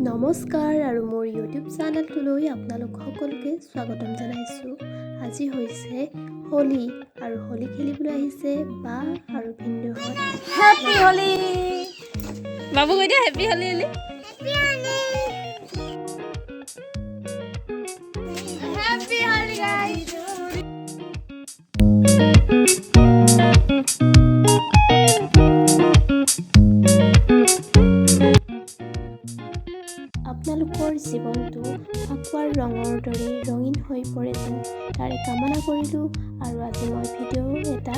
নমস্কাৰ আৰু মোৰ ইউটিউব চেনেলটোলৈ আপোনালোক সকলোকে স্বাগতম জনাইছোঁ। আজি হৈছে হোলি আৰু হোলি খেলিবলৈ আহিছে বা আৰু ভিন্দেউহঁত। হেপী হোলি বাবু কৈ দিয়া happy Holi Holi happy Holi guys. আপোনালোকৰ জীৱনটো ফাকুৱাৰ ৰঙৰ দৰে ৰঙীন হৈ পৰে যেন তাৰে কামনা কৰিলোঁ। আৰু আজি মই ভিডিঅ' এটা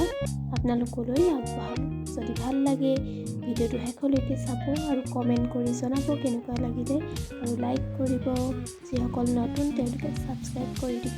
আপোনালোকলৈ আগবঢ়ালোঁ। যদি ভাল লাগে ভিডিঅ'টো শেষলৈকে চাব আৰু কমেণ্ট কৰি জনাব কেনেকুৱা লাগিলে, আৰু লাইক কৰিব। যিসকল নতুন তেওঁলোকে ছাবস্ক্ৰাইব কৰি দিব।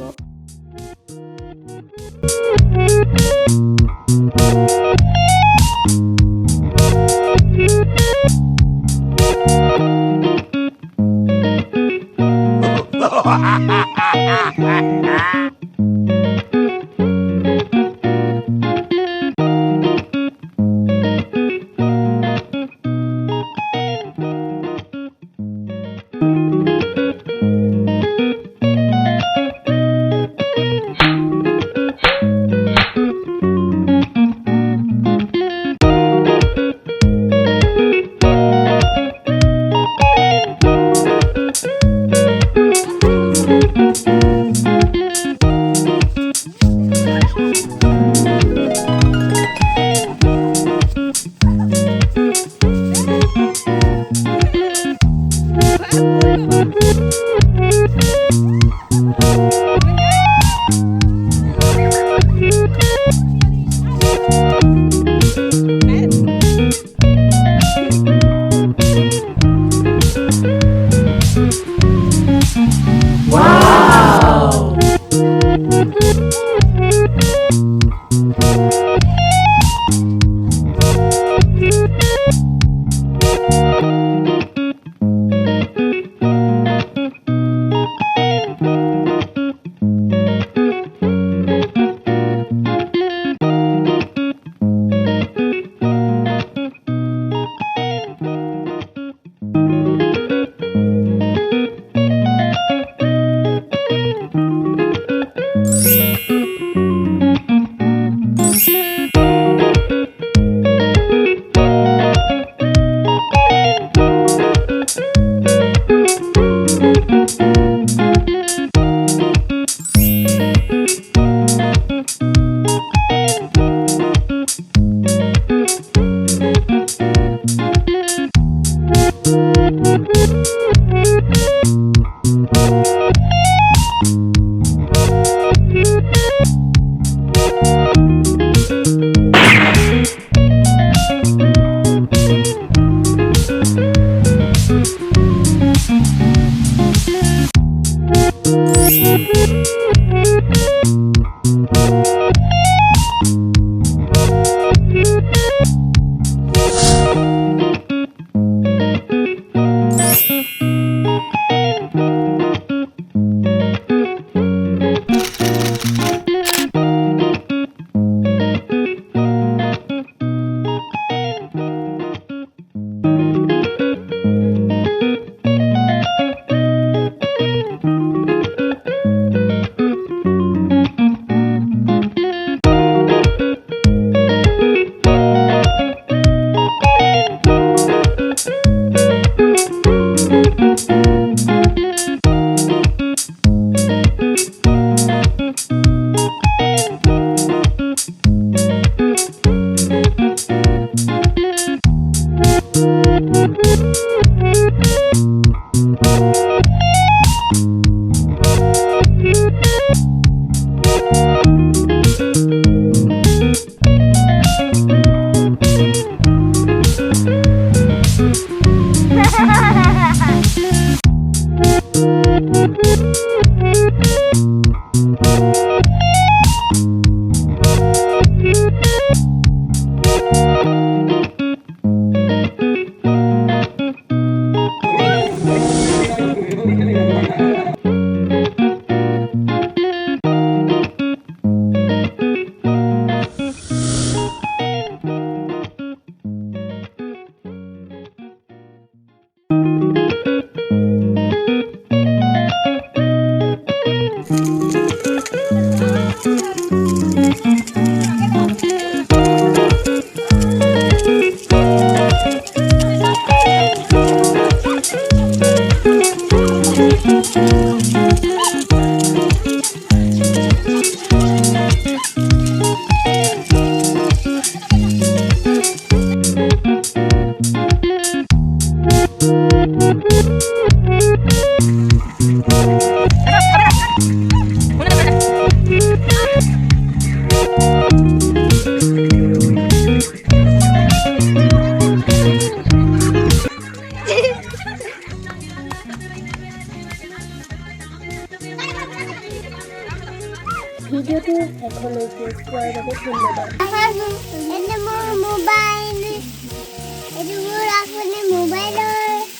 ধন্যবাদ।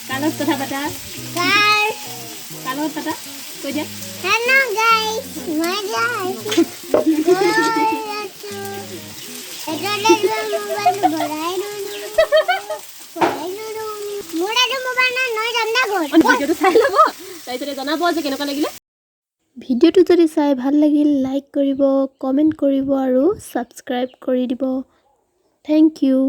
কাৰ লগত কথা পাতা? কাৰ লগত পাতা? কৈ দিয়া। ভিডিঅ'টো চাই ল'ব, তাৰপিছতে জনাব যে কেনেকুৱা লাগিলে। ভিডিঅ'টো যদি চাই ভাল লাগিল লাইক কৰিব, কমেণ্ট কৰিব আৰু ছাবস্ক্ৰাইব কৰি দিব। Thank U.